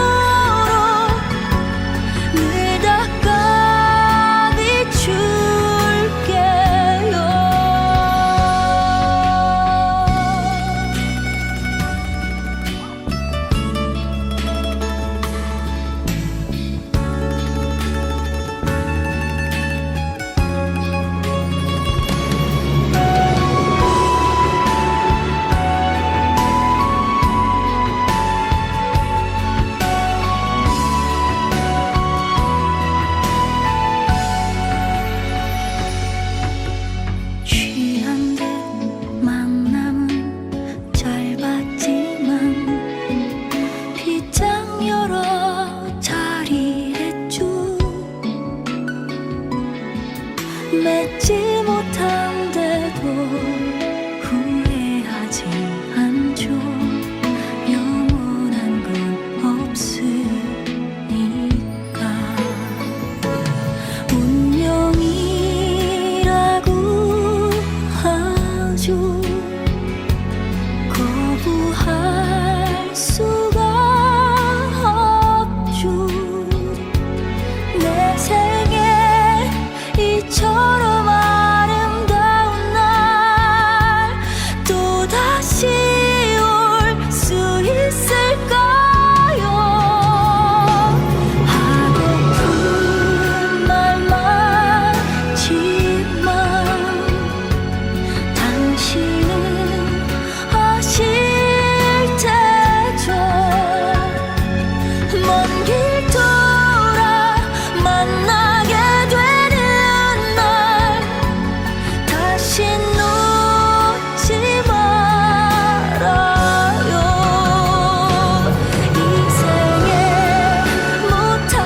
늘 닦아 비출게요. 취한 듯 만남은 짧았지만 빗장 열어 자리했죠. 맺지 못한데도 후회하지 않죠. 영원한 건 없으니까. 운명이라고 하죠. 거부할 수가 없죠. 내 생에 이처럼 아름다운 날 또다시 올 수 있을까요? 하고픈 말만 지만 당신은 아실 테죠. 먼 길 돌아 만나게 되는 날 다시 놓지 말아요. 이 생에 못한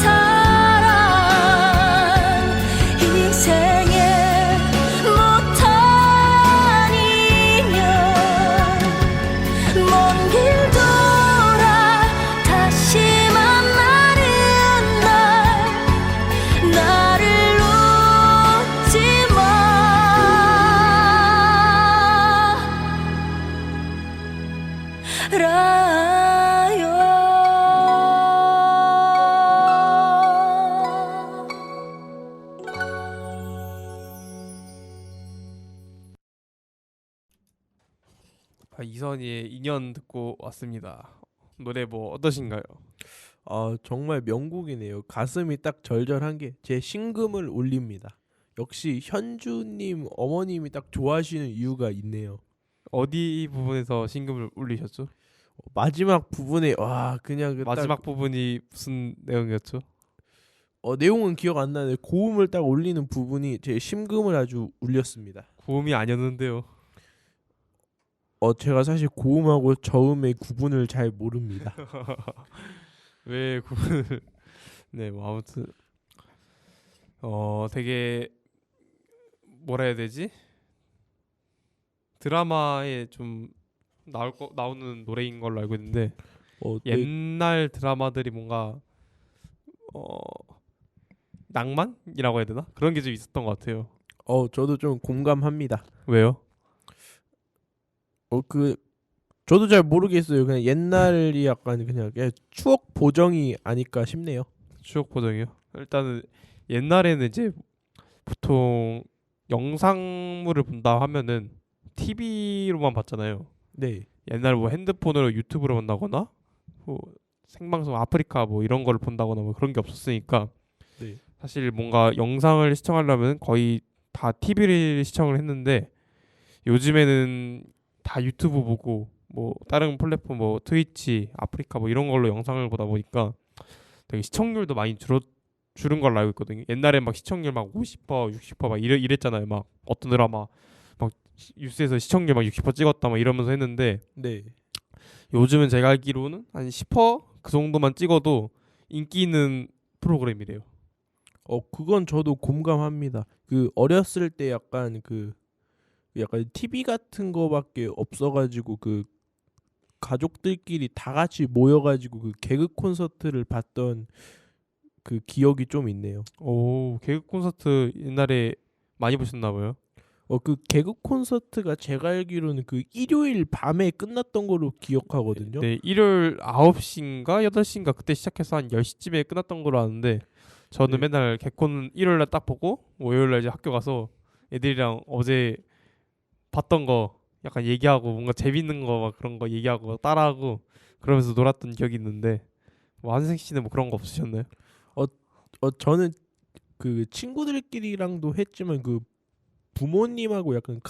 사랑, 이 생에 못한 인연, 먼 길 돌아 다시 만나는 날 나를 놓지 이선희의 인연 듣고 왔습니다. 노래 뭐 어떠신가요? 정말 명곡이네요. 가슴이 딱 절절한 게 제 심금을 울립니다. 역시 현주님 어머님이 딱 좋아하시는 이유가 있네요. 어디 부분에서 심금을 울리셨죠? 마지막 부분에 와 그냥 그 마지막 부분이 무슨 내용이었죠? 내용은 기억 안 나는데 고음을 딱 올리는 부분이 제 심금을 아주 울렸습니다. 고음이 아니었는데요. 제가 사실 고음하고 저음의 구분을 잘 모릅니다. 왜 구분을 네, 뭐 아무튼 되게 뭐라 해야 되지? 드라마에 좀 나오는 노래인 걸로 알고 있는데 네. 옛날 드라마들이 뭔가 낭만이라고 해야 되나? 그런 게 좀 있었던 것 같아요. 저도 좀 공감합니다. 왜요? 저도 잘 모르겠어요. 그냥 옛날이 약간 그냥 추억 보정이 아닐까 싶네요. 추억 보정이요? 일단은 옛날에는 이제 보통 영상물을 본다 하면은 TV로만 봤잖아요. 네. 옛날 뭐 핸드폰으로 유튜브로 본다거나 뭐 생방송 아프리카 뭐 이런 거를 본다거나 뭐 그런 게 없었으니까 네. 사실 뭔가 영상을 시청하려면 거의 다 TV를 시청을 했는데 요즘에는 다 유튜브 보고 뭐 다른 플랫폼 뭐 트위치, 아프리카 뭐 이런 걸로 영상을 보다 보니까 되게 시청률도 많이 줄은 걸로 알고 있거든요. 옛날에 막 시청률 막 50%, 60% 막 이랬잖아요. 막 어떤 드라마 막 뉴스에서 시청률 막 60% 찍었다 막 이러면서 했는데 네. 요즘은 제가 알기로는 한 10%그 정도만 찍어도 인기 있는 프로그램이래요. 그건 저도 공감합니다. 그 어렸을 때 약간 약간 TV 같은 거밖에 없어가지고 그 가족들끼리 다 같이 모여가지고 그 개그 콘서트를 봤던 그 기억이 좀 있네요. 오, 개그 콘서트 옛날에 많이 보셨나 봐요. 그 개그 콘서트가 제가 알기로는 그 일요일 밤에 끝났던 걸로 기억하거든요. 네, 일요일 9시인가 8시인가 그때 시작해서 한 10시쯤에 끝났던 걸로 아는데 저는 네. 맨날 개콘 일요일 날 딱 보고 월요일 날 이제 학교 가서 애들이랑 어제 봤던 거 약간 얘기하고 뭔가 재밌는 거 막 그런 거 얘기하고 따라하고 그러면서 놀았던 기억이 있는데 뭐 한생 씨는 뭐 그런 거 없으셨나요? 저는 그 친구들끼리랑도 했지만 그 부모님하고 약간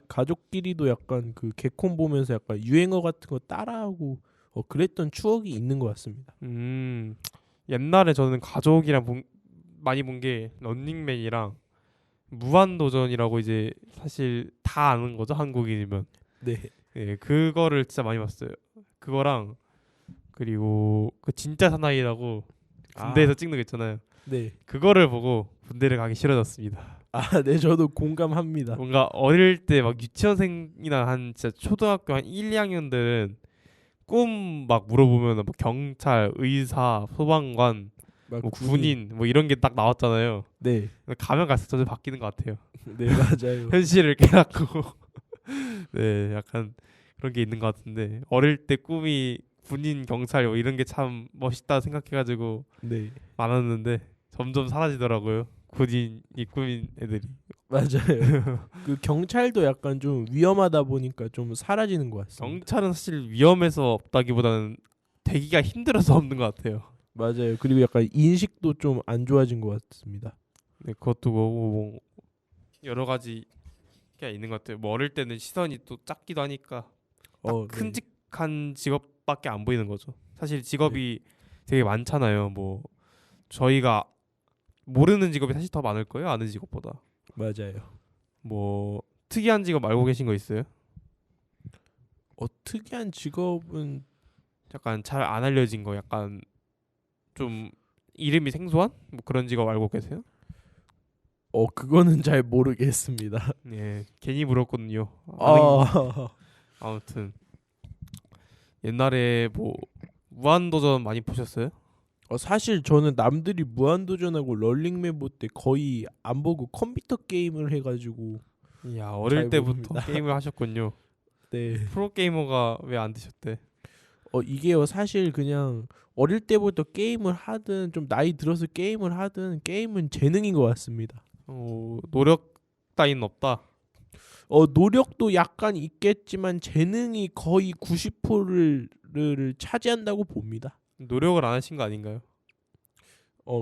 가족끼리도 약간 그 개콘 보면서 약간 유행어 같은 거 따라하고 그랬던 추억이 있는 것 같습니다. 옛날에 저는 가족이랑 많이 본 게 런닝맨이랑 무한도전이라고 이제 사실 다 아는 거죠 한국인이면. 네. 예, 그거를 진짜 많이 봤어요. 그거랑 그리고 그 진짜 사나이라고 군대에서 찍는 거 있잖아요. 네. 그거를 보고 군대를 가기 싫어졌습니다. 네, 저도 공감합니다. 뭔가 어릴 때 막 유치원생이나 한 진짜 초등학교 한 1, 2학년들은 꿈 막 물어보면 뭐 경찰, 의사, 소방관, 막 뭐 군인 뭐 이런 게 딱 나왔잖아요. 네. 가면 갈수록 점점 바뀌는 것 같아요. 네, 맞아요. 현실을 깨닫고 네, 약간 그런 게 있는 것 같은데 어릴 때 꿈이 군인, 경찰 뭐 이런 게 참 멋있다 생각해가지고 네. 많았는데 점점 사라지더라고요. 군인이 꿈인 애들이. 맞아요. 그 경찰도 약간 좀 위험하다 보니까 좀 사라지는 것 같습니다. 경찰은 사실 위험해서 없다기보다는 되기가 힘들어서 없는 것 같아요. 맞아요. 그리고 약간 인식도 좀 안 좋아진 것 같습니다. 네, 그것도 그거고 뭐 여러 가지가 있는 것 같아요. 뭐 어릴 때는 시선이 또 작기도 하니까 딱 네. 큼직한 직업밖에 안 보이는 거죠. 사실 직업이 되게 많잖아요. 뭐 저희가 모르는 직업이 사실 더 많을 거예요. 아는 직업보다. 맞아요. 뭐 특이한 직업 알고 계신 거 있어요? 특이한 직업은 약간 잘 안 알려진 거, 약간 좀 이름이 생소한 뭐 그런 직업 알고 계세요? 그거는 잘 모르겠습니다. 예, 괜히 물었거든요. 아, 아무튼 옛날에 뭐 무한도전 많이 보셨어요? 사실 저는 남들이 무한도전하고 런닝맨 볼 때 거의 안 보고 컴퓨터 게임을 해가지고 이야, 어릴 잘 때부터 모릅니다. 게임을 하셨군요. 네. 프로 게이머가 왜 안 되셨대? 이게요 사실 그냥 어릴 때부터 게임을 하든 좀 나이 들어서 게임을 하든 게임은 재능인 것 같습니다. 노력 따윈 없다. 노력도 약간 있겠지만 재능이 거의 90%를 차지한다고 봅니다. 노력을 안 하신 거 아닌가요?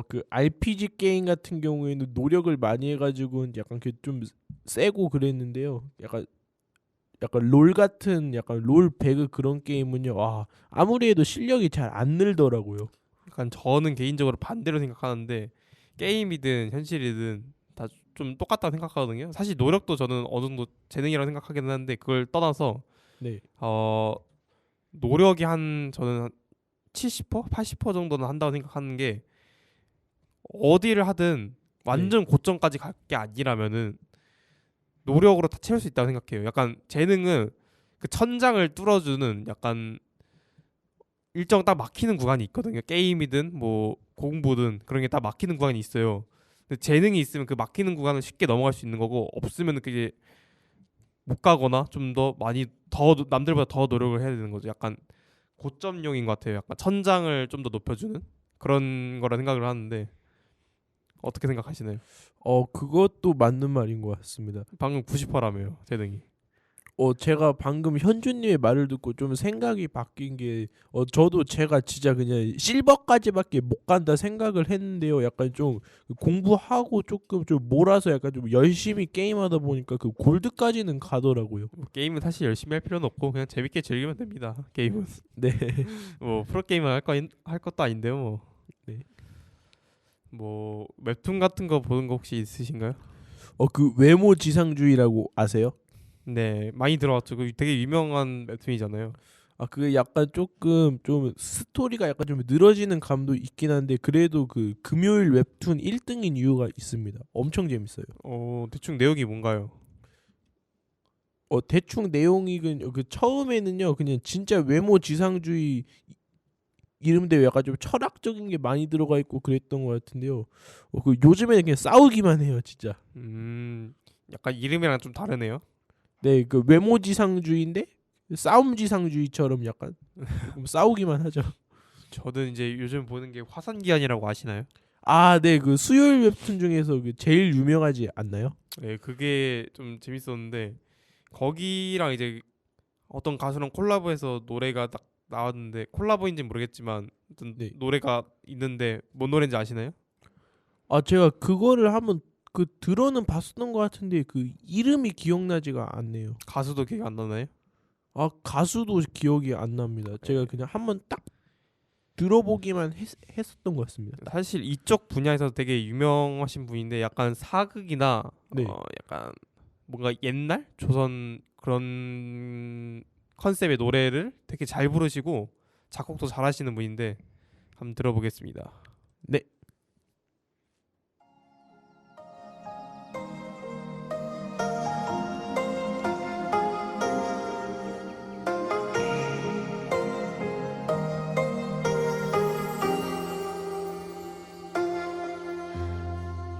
그 RPG 게임 같은 경우에는 노력을 많이 해가지고 약간 좀 세고 그랬는데요. 약간 롤 같은 약간 롤 배그 그런 게임은요. 아무리 해도 실력이 잘 안 늘더라고요. 약간 저는 개인적으로 반대로 생각하는데 게임이든 현실이든 다 좀 똑같다고 생각하거든요. 사실 노력도 저는 어느 정도 재능이라고 생각하긴 하는데 그걸 떠나서 네. 노력이 저는 한 70%, 80% 정도는 한다고 생각하는 게 어디를 하든 완전 고점까지 갈 게 아니라면은 노력으로 다 채울 수 있다고 생각해요. 약간 재능은 그 천장을 뚫어주는 약간 일정 딱 막히는 구간이 있거든요. 게임이든 뭐 공부든 그런 게 다 막히는 구간이 있어요. 근데 재능이 있으면 그 막히는 구간을 쉽게 넘어갈 수 있는 거고 없으면 그게 못 가거나 좀 더 많이 더 남들보다 더 노력을 해야 되는 거죠. 약간 고점용인 것 같아요. 약간 천장을 좀 더 높여주는 그런 거라 생각을 하는데 어떻게 생각하시나요? 그것도 맞는 말인 것 같습니다. 방금 90%라며요 재능이. 제가 방금 현주님의 말을 듣고 좀 생각이 바뀐 게 저도 제가 진짜 그냥 실버까지밖에 못 간다 생각을 했는데요. 약간 좀 공부하고 조금 좀 몰아서 약간 좀 열심히 게임하다 보니까 그 골드까지는 가더라고요. 게임은 사실 열심히 할 필요는 없고 그냥 재밌게 즐기면 됩니다. 게임은. 네. 뭐 프로 게이머 할 것도 아닌데요. 뭐. 네. 뭐 웹툰 같은 거 보는 거 혹시 있으신가요? 그 외모 지상주의라고 아세요? 네, 많이 들어왔죠. 그 되게 유명한 웹툰이잖아요. 그게 약간 조금 좀 스토리가 약간 좀 늘어지는 감도 있긴 한데 그래도 그 금요일 웹툰 1등인 이유가 있습니다. 엄청 재밌어요. 대충 내용이 뭔가요? 대충 내용이 그 처음에는요 그냥 진짜 외모 지상주의 이름대로 약간 좀 철학적인 게 많이 들어가 있고 그랬던 것 같은데요. 그 요즘에는 그냥 싸우기만 해요 진짜. 약간 이름이랑 좀 다르네요. 네, 그 외모 지상주의인데 싸움 지상주의처럼 약간 조금 싸우기만 하죠. 저는 이제 요즘 보는 게 화산기한이라고 아시나요? 네, 그 수요일 웹툰 중에서 그 제일 유명하지 않나요? 네, 그게 좀 재밌었는데 거기랑 이제 어떤 가수랑 콜라보해서 노래가 딱 나왔는데 콜라보인지는 모르겠지만 어떤 네. 노래가 있는데 뭔 노래인지 아시나요? 제가 그거를 한번 그 들어는 봤었던 것 같은데 그 이름이 기억나지가 않네요. 가수도 기억 안 나나요? 가수도 기억이 안 납니다. 제가 그냥 한번 딱 들어보기만 했었던 것 같습니다. 사실 이쪽 분야에서 되게 유명하신 분인데 약간 사극이나 네. 약간 뭔가 옛날 조선 그런 컨셉의 노래를 되게 잘 부르시고 작곡도 잘하시는 분인데 한번 들어보겠습니다. 네.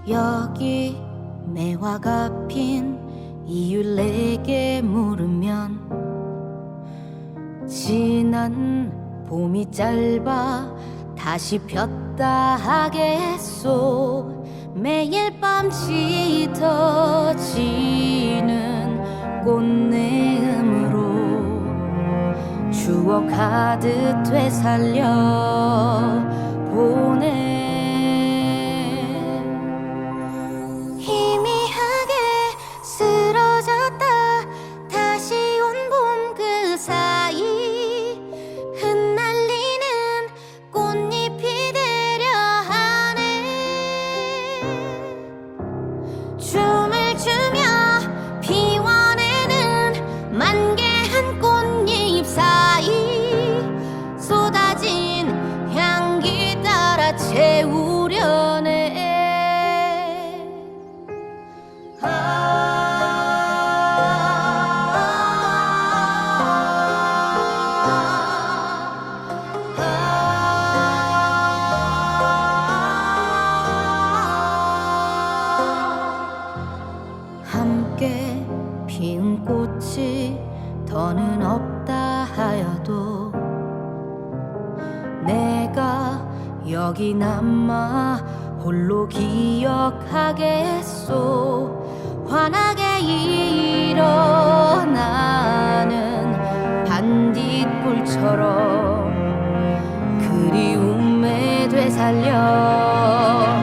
여기 매화가 핀 이유를 내게 물으면 지난 봄이 짧아 다시 폈다 하겠소. 매일 밤 짙어지는 꽃내음으로 추억 가득 되살려 보내. 희미하게 쓰러졌다 다시 온 봄 그 사이 흩날리는 꽃잎이 되려 하네. 춤을 추며 피워내는 만개한 꽃잎 사이 쏟아진 향기 따라 채우려네. 함께 피운 꽃이 더는 없다 하여도 내가 여기 남아 홀로 기억하겠소. 환하게 일어나는 반딧불처럼 그리움에 되살려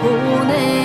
보내.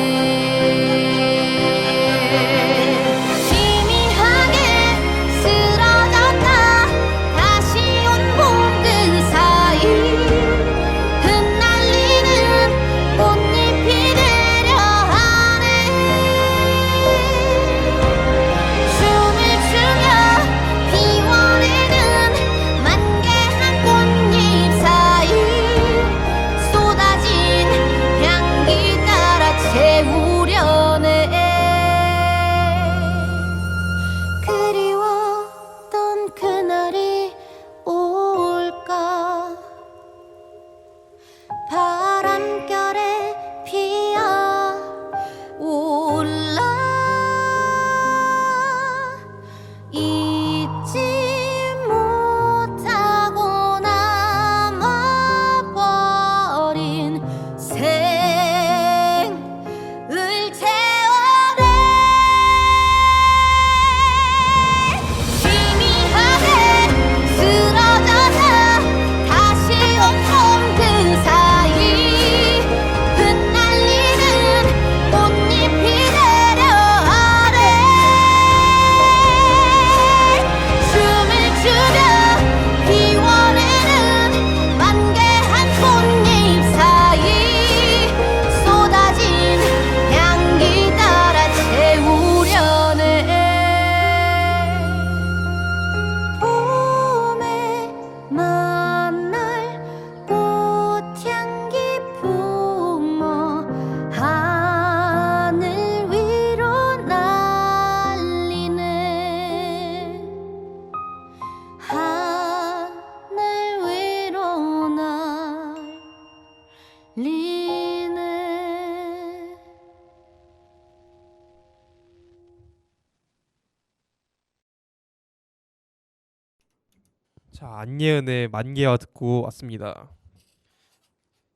그리웠던 그날이 올까. 바람결에 피어 올라 잊지 못하고 남아버린 생을 채워내. 희미하게 쓰러져서 다시 온 봄 그 사이 흩날리는 꽃잎이 되려 자, 안예은의 만개와 듣고 왔습니다.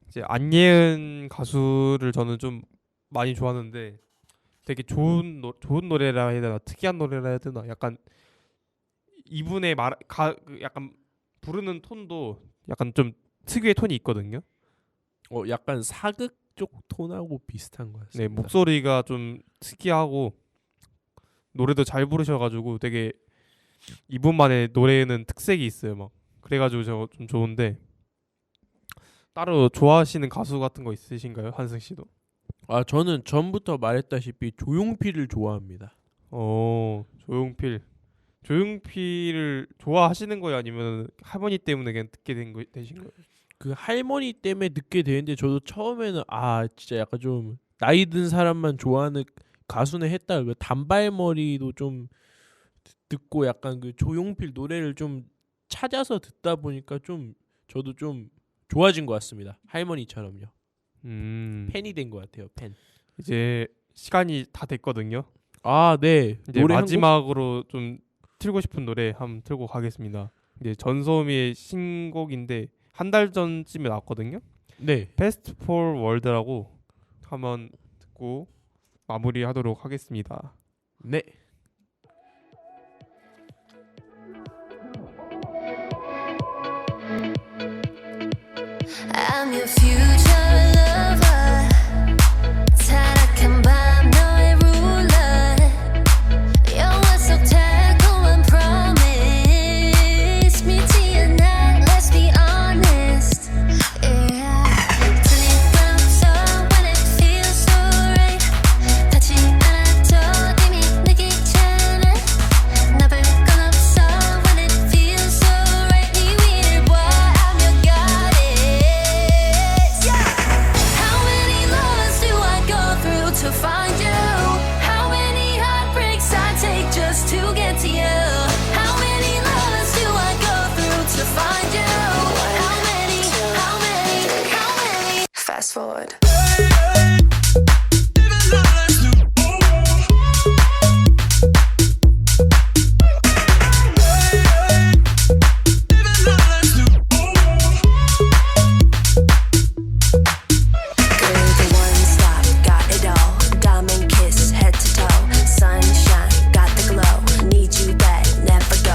이제 안예은 가수를 저는 좀 많이 좋아하는데 되게 좋은 노래라 해야 되나 특이한 노래라 해야 되나 약간 이분의 약간 부르는 톤도 약간 좀 특유의 톤이 있거든요. 약간 사극 쪽 톤하고 비슷한 것 네, 같습니다. 목소리가 좀 특이하고 노래도 잘 부르셔가지고 되게 이분만의 노래에는 특색이 있어요. 막 그래가지고 저 좀 좋은데 따로 좋아하시는 가수 같은 거 있으신가요, 한승 씨도? 저는 전부터 말했다시피 조용필을 좋아합니다. 조용필을 좋아하시는 거예요, 아니면 할머니 때문에 그냥 듣게 되신 거예요? 그 할머니 때문에 듣게 되는데 저도 처음에는 진짜 약간 좀 나이 든 사람만 좋아하는 가수네 했다. 그 단발머리도 좀 듣고 약간 그 조용필 노래를 좀 찾아서 듣다 보니까 좀 저도 좀 좋아진 것 같습니다. 할머니처럼요. 팬이 된 것 같아요. 팬. 이제 시간이 다 됐거든요. 네. 이제 노래 마지막으로 좀 틀고 싶은 노래 한번 틀고 가겠습니다. 이제 전소미의 신곡인데 한 달 전쯤에 나왔거든요. 네. Fast for World라고 한번 듣고 마무리하도록 하겠습니다. 네. I'm your future lover. 타락한 밤 너의 ruler. 영화 속 달콤한 promise. 믿지 않아, let's be honest. Yeah. Turn it round so when it feels so right. 닿지 않아도 이미 느끼잖아. 나쁠 건 없어 when it feels so right. 네 위를 봐, I'm your goddess. Yeah. How many lovers do I go through to find you? How many heartbreaks I take just to get to you? How many lovers do I go through to find you? How many? Fast forward. Girl, the one stop, got it all. Diamond kiss, head to toe. Sunshine, got the glow. Need you back, never go.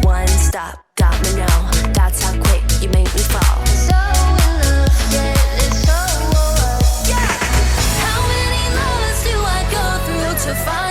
One stop, got me now. That's how quick you make me fall. So in love, yeah, it's so over. Yeah. How many lovers do I go through to find